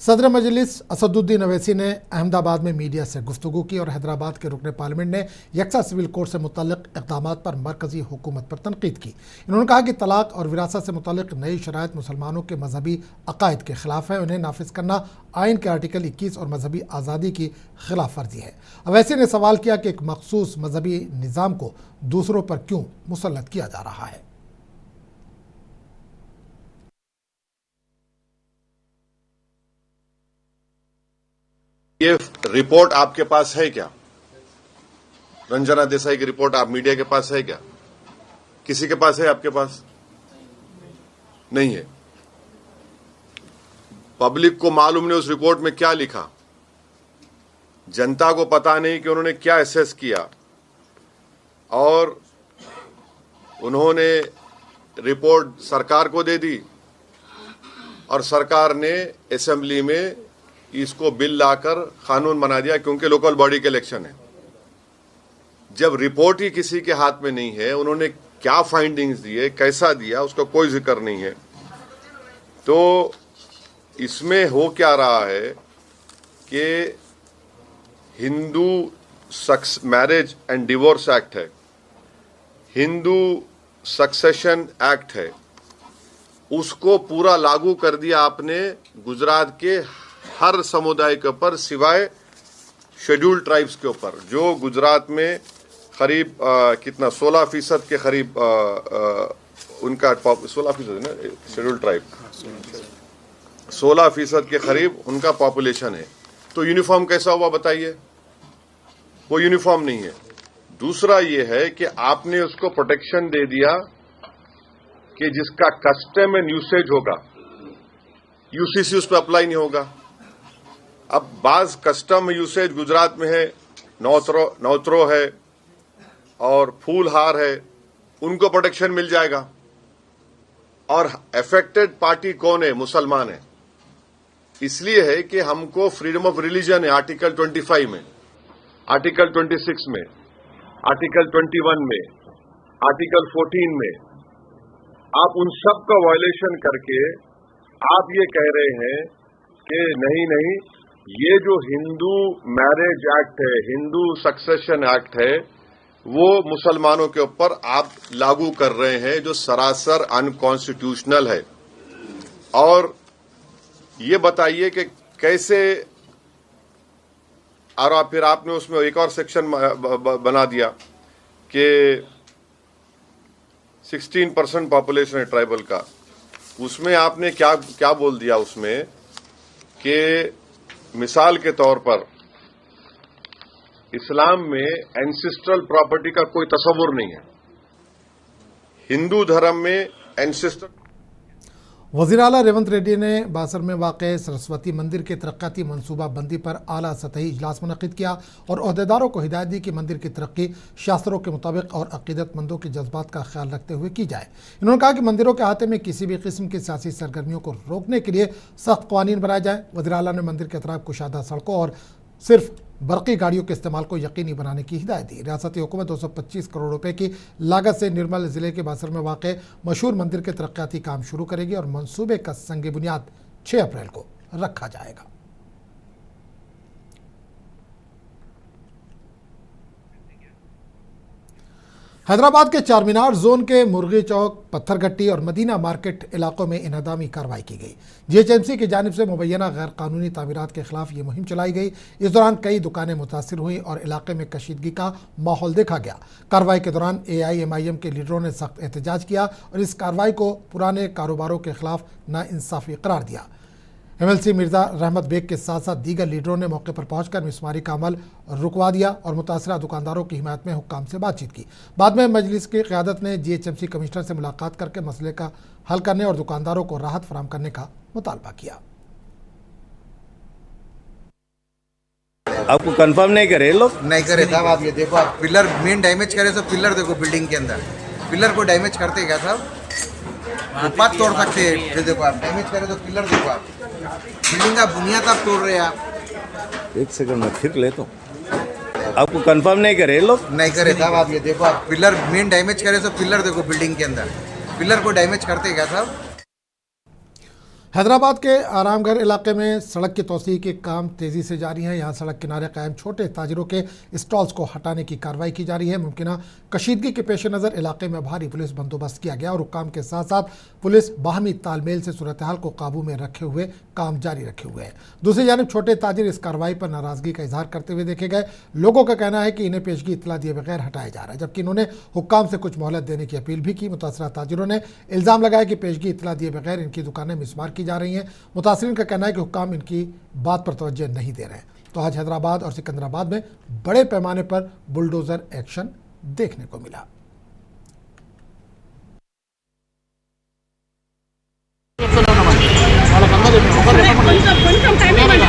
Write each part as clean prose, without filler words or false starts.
सदर मजलिस असदुद्दीन अवैसी ने अहमदाबाद में मीडिया से गुफ्तगू की और हैदराबाद के रुकन पार्लियामेंट ने यकसा सिविल कोड से मुतल्लिक इक़दाम पर मरकजी हुकूमत पर तनकीद की। इन्होंने कहा कि तलाक और विरासत से मुतल्लिक नई शराइत मुसलमानों के मजहबी अकायद के खिलाफ है। उन्हें नाफिज करना आइन के आर्टिकल 21 और मजहबी आज़ादी की खिलाफ वर्जी है। अवैसी ने सवाल किया कि एक मखसूस मजहबी निज़ाम को दूसरों पर क्यों मुसल्लत किया जा रहा है। ये रिपोर्ट आपके पास है क्या? रंजना देसाई की रिपोर्ट आप मीडिया के पास है क्या? किसी के पास है? आपके पास नहीं है। पब्लिक को मालूम नहीं उस रिपोर्ट में क्या लिखा, जनता को पता नहीं कि उन्होंने क्या एसेस किया, और उन्होंने रिपोर्ट सरकार को दे दी और सरकार ने असेंबली में इसको बिल लाकर कानून बना दिया, क्योंकि लोकल बॉडी के इलेक्शन है। जब रिपोर्ट ही किसी के हाथ में नहीं है, उन्होंने क्या फाइंडिंग्स दिए, कैसा दिया, उसका कोई जिक्र नहीं है। तो इसमें हो क्या रहा है कि Hindu marriage and divorce act है, हिंदू सक्सेशन एक्ट है, उसको पूरा लागू कर दिया आपने गुजरात के हर समुदाय के ऊपर सिवाय शेड्यूल्ड ट्राइब्स के ऊपर, जो गुजरात में करीब कितना 16% के करीब उनका 16% है ना, शेड्यूल्ड ट्राइब 16% के करीब उनका पॉपुलेशन है। तो यूनिफॉर्म कैसा हुआ बताइए? वो यूनिफॉर्म नहीं है। दूसरा ये है कि आपने उसको प्रोटेक्शन दे दिया कि जिसका कस्टम एंड यूसेज होगा, यूसीसी उस पर अप्लाई नहीं होगा। अब बाज कस्टम यूसेज गुजरात में है, नौतरो है और फूल हार है, उनको प्रोटेक्शन मिल जाएगा। और अफेक्टेड पार्टी कौन है? मुसलमान है। इसलिए है कि हमको फ्रीडम ऑफ रिलीजन है आर्टिकल 25 में, आर्टिकल 26 में, आर्टिकल 21 में, आर्टिकल 14 में। आप उन सब का वायलेशन करके आप ये कह रहे हैं कि नहीं, ये जो हिंदू मैरिज एक्ट है, हिंदू सक्सेशन एक्ट है, वो मुसलमानों के ऊपर आप लागू कर रहे हैं, जो सरासर अनकॉन्स्टिट्यूशनल है। और ये बताइए कि कैसे, और फिर आपने उसमें एक और सेक्शन बना दिया कि 16% पॉपुलेशन है ट्राइबल का। उसमें आपने क्या बोल दिया उसमें कि मिसाल के तौर पर इस्लाम में एंसेस्ट्रल प्रॉपर्टी का कोई तस्वुर नहीं है, हिंदू धर्म में एंसेस्ट्रल। वज़ीर आला रेवंत रेड्डी ने बासर में वाक़े सरस्वती मंदिर के तरक्याती मनसूबा बंदी पर आला सतही इजलास मुनक़िद किया और ओहदेदारों को हिदायत दी कि मंदिर की तरक्की शास्त्रों के मुताबिक और अक़ीदतमंदों के जज्बात का ख्याल रखते हुए की जाए। इन्होंने कहा कि मंदिरों के अहाते में किसी भी किस्म की सियासी सरगर्मियों को रोकने के लिए सख्त क़वानीन बनाए जाए। वज़ीर आला ने मंदिर के अतराफ़ कुशादा सड़कों और सिर्फ बरक़ी गाड़ियों के इस्तेमाल को यकीनी बनाने की हिदायत दी। रियासती हुकूमत 225 करोड़ रुपए की लागत से निर्मल ज़िले के बासर में वाक़े मशहूर मंदिर के तरक्याती काम शुरू करेगी और मंसूबे का संग बुनियाद 6 अप्रैल को रखा जाएगा। हैदराबाद के चारमीनार जोन के मुर्गी चौक, पत्थरगट्टी और मदीना मार्केट इलाकों में इन्हदामी कार्रवाई की गई। जीएचएमसी की जानिब से मुबैना गैर कानूनी तामीरात के खिलाफ ये मुहिम चलाई गई। इस दौरान कई दुकानें मुतासिर हुई और इलाके में कशीदगी का माहौल देखा गया। कार्रवाई के दौरान AIMIM के लीडरों ने सख्त एहतजाज किया और इस कार्रवाई को पुराने कारोबारों के खिलाफ नाइंसाफ़ी करार दिया। MLC मिर्ज़ा रहमत बेग के साथ साथ दीगर लीडरों ने मौके पर पहुंचकर मिसमारी का अमल रुकवा दिया और मुतासरा दुकानदारों की हिमायत में हुक्काम से बातचीत की। बाद में मजलिस की क़यादत ने GHMC कमिश्नर से मुलाकात करके मसले का हल करने और दुकानदारों को राहत फराहम करने का मुतालबा किया। आपको कंफर्म नहीं करे लोग? नहीं करे साहब। आप ये देखो, आप पिलर मेन डैमेज करे तो पिलर देखो, बिल्डिंग के अंदर पिलर को डैमेज करते क्या साहब? फुटपाथ तोड़ सकते हैं। फिर देखो, आप डैमेज करे तो पिलर देखो, आप बिल्डिंग का बुनियाद आप तोड़ रहे हैं। आप एक सेकंड में फिर ले तो आपको कंफर्म नहीं करे लोग? नहीं करे साहब। आप ये देखो, आप पिलर मेन डैमेज करे तो पिलर देखो, बिल्डिंग के अंदर पिलर को डैमेज करते क्या साहब? हैदराबाद के आरामगढ़ इलाके में सड़क की तोसी के काम तेजी से जारी है। यहाँ सड़क किनारे कायम छोटे ताजिरों के स्टॉल्स को हटाने की कार्रवाई की जा रही है। मुमकिन कशीदगी के पेश नज़र इलाके में भारी पुलिस बंदोबस्त किया गया और हुक्काम के साथ साथ पुलिस बाहमी तालमेल से सूरत हाल को काबू में रखे हुए काम जारी रखे हुए हैं। दूसरी जानब छोटे ताजिर इस कार्रवाई पर नाराजगी का इजहार करते हुए देखे गए। लोगों का कहना है कि इन्हें पेशगी इतला दिए बगैर हटाया जा रहा है, जबकि इन्होंने हुक्काम से कुछ मोहलत देने की अपील भी की। मुतासरा ताजिरों ने इल्ज़ाम लगाया कि पेशगी इतला दिए बगैर इनकी दुकानें मिसमार की जा रही हैं। मुतासरीन का कहना है कि हुक्काम इनकी बात पर तवज्जो नहीं दे रहे हैं। तो आज हैदराबाद और सिकंदराबाद में बड़े पैमाने पर बुलडोजर एक्शन देखने को मिला। కొంచెం టైం ఇవ్వండి.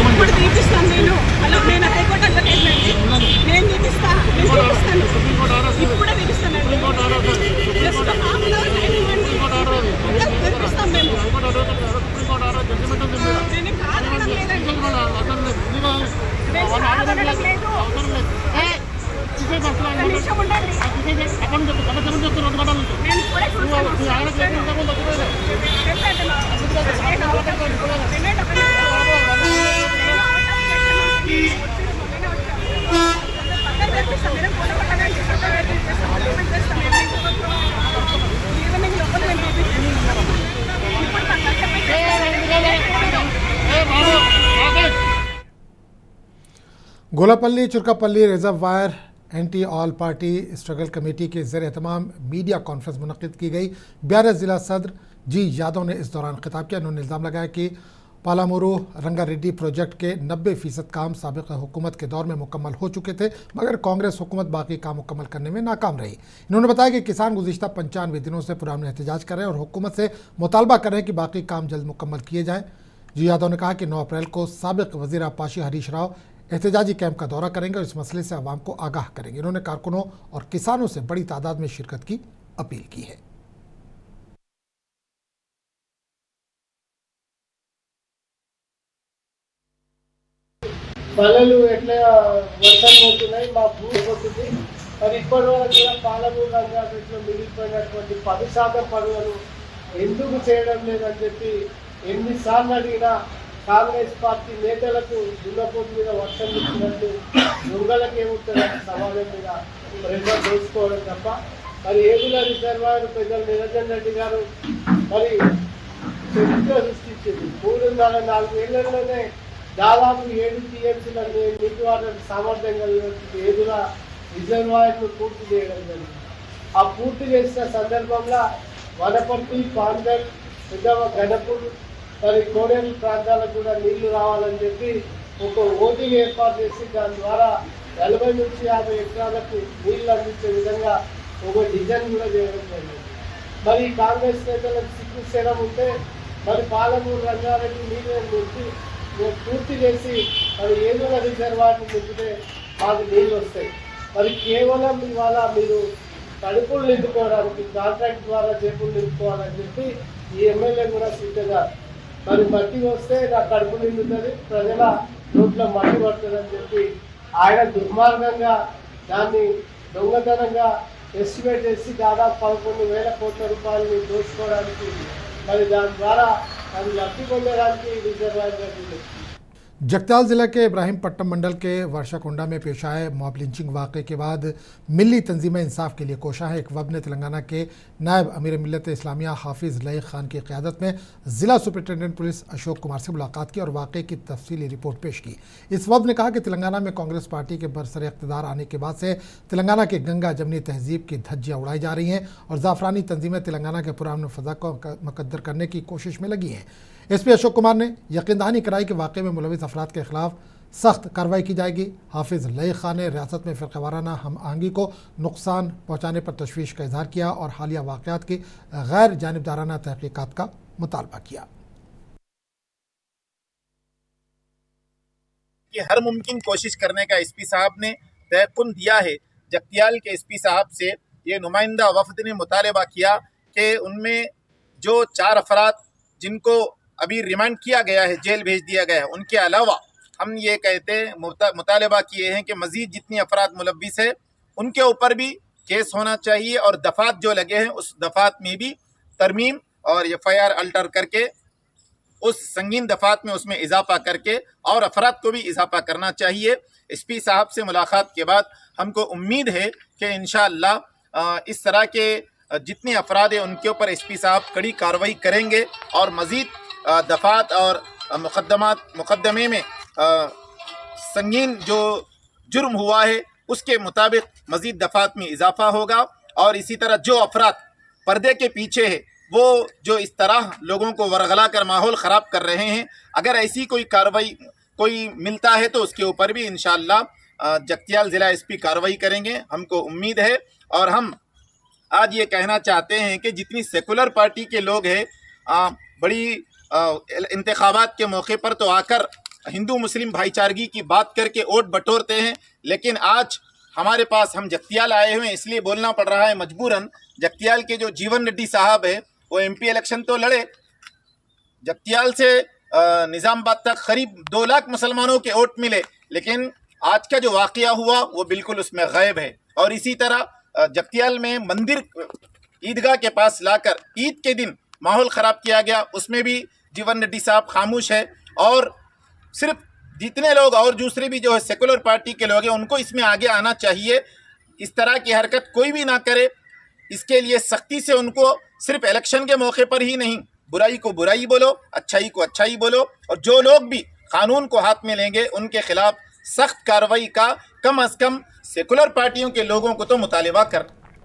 ఇప్పుడు తీపిస్తాను నేను. అలా నేను హైకోర్టు అంతా కేసులండి. నేను తీపిస్తాను. ఇప్పుడే తీపిస్తానండి. Just half an hour time ఇవ్వండి. తీపిస్తాం మేము. నేను కాదనడం లేదండి. నేను కాదనడం లేదు. నిమిషం ఉండండి. నేను ఇప్పుడే Golapalli Churkapalli reservoir anti all party struggle committee के ज़ेर एहतमाम मीडिया कॉन्फ्रेंस मुनक़िद की गई। ब्यारा ज़िला सदर जी यादव ने इस दौरान खिताब किया। उन्होंने इल्ज़ाम लगाया कि पालामुरू रंगारेड्डी प्रोजेक्ट के 90% काम साबिक़ हुकूमत के दौर में मुकम्मल हो चुके थे, मगर कांग्रेस हुकूमत बाकी काम मुकम्मल करने में नाकाम रही। इन्होंने बताया कि किसान गुज़िश्ता 95 दिनों से पुराने एहतजाज कर रहे हैं और हुकूमत से मुतालबा कर रहे हैं कि बाकी काम जल्द मुकम्मल किए जाएँ। जी यादव ने कहा कि 9 अप्रैल को साबिक़ वज़ीर आबपाशी हरीश राव एहतजाजी कैंप का दौरा करेंगे और इस मसले से आवाम को आगाह करेंगे। इन्होंने कारकुनों और किसानों से बड़ी तादाद में शिरकत की अपील की है। పల్లెలు ఎట్లా వర్షం పోతున్నాయి, మా భూమి పోతుంది. మరి ఇప్పటి వరకు కూడా పాలమూరు రంగారెడ్డిలో మిగిలిపోయినటువంటి 10% పనులను ఎందుకు చేయడం లేదని చెప్పి ఎన్నిసార్లు అడిగినా కాంగ్రెస్ పార్టీ నేతలకు దున్నపోతు మీద వర్షం ఇచ్చినట్టు దొంగలకు ఏముంటుందని సమాజం మీద ప్రజలు దోచుకోవడం తప్ప మరి ఏగుల రిజర్వాయర్ పెద్దలు నిరంజన్ రెడ్డి గారు మరి చరిత్ర సృష్టించింది. 3.5-4 ఏళ్లలోనే దాదాపు 7 టీఎంసీల నీటి వాటర్ సామర్థ్యం కలిగినటువంటి ఏదుల రిజర్వాయర్ను పూర్తి చేయడం జరిగింది. ఆ పూర్తి చేసిన సందర్భంలో వనపర్తి, పాందల్, పెద్దవ గణపూర్ మరి కోడేరు ప్రాంతాలకు కూడా నీళ్లు రావాలని చెప్పి ఒక ఓటింగ్ ఏర్పాటు చేసి దాని ద్వారా 40 నుంచి 50 ఎకరాలకు నీళ్లు అందించే విధంగా ఒక డిజైన్ కూడా చేయడం జరిగింది. మరి కాంగ్రెస్ నేతలకు సిగ్గు శరం ఉంటే మరి పాలమూరు రంగారెడ్డి నీళ్ళు పూర్తి చేసి మరి ఏదైనా రిజర్వాయర్ని నింపితే మాకు నీళ్ళు వస్తాయి. మరి కేవలం ఇవాళ మీరు కడుపులు నింపుకోవడానికి కాంట్రాక్ట్ ద్వారా జేబులు నింపుకోవాలని చెప్పి ఈ ఎమ్మెల్యే కూడా సిద్ధంగా మరి మట్టి వస్తే నా కడుపు నిండుతుంది, ప్రజల రోడ్ల మట్టి పడుతుందని చెప్పి ఆయన దుర్మార్గంగా దాన్ని దొంగతనంగా ఎస్టిమేట్ చేసి దాదాపు 11,000 కోట్ల రూపాయలని దోచుకోవడానికి మరి దాని ద్వారా అది లబ్ధి పొందడానికి రిజర్వాయర్ జరిగింది. जगताल ज़िला के इब्राहिमपट्टम मंडल के वर्षाकुंडा में पेश आए मॉब लिंचिंग वाक़े के बाद मिली तंजीमें इंसाफ के लिए कोशा है। एक वफ़द ने तेलंगाना के नायब अमीर मिल्लत इस्लामिया हाफिज़ लईक खान की क़यादत में ज़िला सुपरिटेंडेंट पुलिस अशोक कुमार से मुलाकात की और वाक़े की तफसीली रिपोर्ट पेश की। इस वफ़द ने कहा कि तेलंगाना में कांग्रेस पार्टी के बरसर इक़्तिदार आने के बाद से तेलंगाना के गंगा जमनी तहजीब की धज्जियाँ उड़ाई जा रही हैं और ज़ाफ़रानी तंजीमें तेलंगाना के पुरान फ़ज़ा को मुकद्दर करने की कोशिश में लगी हैं। एसपी अशोक कुमार ने यकीन दहानी कराई कि वाक़े में मुलविस अफराद के खिलाफ सख्त कार्रवाई की जाएगी। हाफिज़ लईक खान ने रियासत में फ़िरक़ावाराना हम आहंगी को नुकसान पहुँचाने पर तशवीश का इजहार किया और हालिया वाक़यात की गैर जानिबदाराना तहक़ीक़ात का मुतालबा किया कि हर मुमकिन कोशिश करने का एसपी साहब ने तयक़ुन दिया है। जगतियाल के एसपी साहब से ये नुमाइंदा वफ़द ने मुतालबा किया कि उनमें जो 4 अफराद जिनको अभी रिमांड किया गया है, जेल भेज दिया गया है, उनके अलावा हम ये कहते हैं मुतालबा किए हैं कि मज़ीद जितनी अफराद मुलव्विस है उनके ऊपर भी केस होना चाहिए और दफ़ात जो लगे हैं उस दफ़ात में भी तरमीम और FIR अल्टर करके उस संगीन दफात में उसमें इजाफा करके और अफराद को भी इजाफा करना चाहिए। SP साहब से मुलाकात के बाद हमको उम्मीद है कि इंशाअल्लाह इस तरह के जितने अफराद हैं उनके ऊपर SP साहब कड़ी कार्रवाई करेंगे और मज़ीद दफात और मुकदमे में संगीन जो जुर्म हुआ है उसके मुताबिक मज़ीद दफात में इजाफा होगा। और इसी तरह जो अफराद पर्दे के पीछे है वो जो इस तरह लोगों को वरगला कर माहौल ख़राब कर रहे हैं, अगर ऐसी कोई कार्रवाई कोई मिलता है तो उसके ऊपर भी इंशाअल्लाह जगतियाल ज़िला SP कार्रवाई करेंगे, हमको उम्मीद है। और हम आज ये कहना चाहते हैं कि जितनी सेकुलर पार्टी के लोग हैं बड़ी इंतखाबात के मौके पर तो आकर हिंदू मुस्लिम भाईचारगी की बात करके वोट बटोरते हैं, लेकिन आज हमारे पास हम जगतियाल आए हुए हैं इसलिए बोलना पड़ रहा है मजबूरन। जगतियाल के जो जीवन रेड्डी साहब है वो MP इलेक्शन तो लड़े, जगतियाल से निज़ामाबाद तक करीब 2 लाख मुसलमानों के वोट मिले, लेकिन आज का जो वाक़या हुआ वो बिल्कुल उसमें गायब है। और इसी तरह जगतियाल में मंदिर ईदगाह के पास लाकर ईद के दिन माहौल ख़राब किया गया, उसमें भी जीवन रेड्डी साहब खामोश है। और सिर्फ जितने लोग और दूसरे भी जो है सेकुलर पार्टी के लोग हैं उनको इसमें आगे आना चाहिए, इस तरह की हरकत कोई भी ना करे। इसके लिए सख्ती से उनको सिर्फ इलेक्शन के मौके पर ही नहीं, बुराई को बुराई बोलो, अच्छाई को अच्छाई बोलो, और जो लोग भी कानून को हाथ में लेंगे उनके खिलाफ सख्त कार्रवाई का कम अज़ कम सेकुलर पार्टियों के लोगों को तो मुतालिबा कर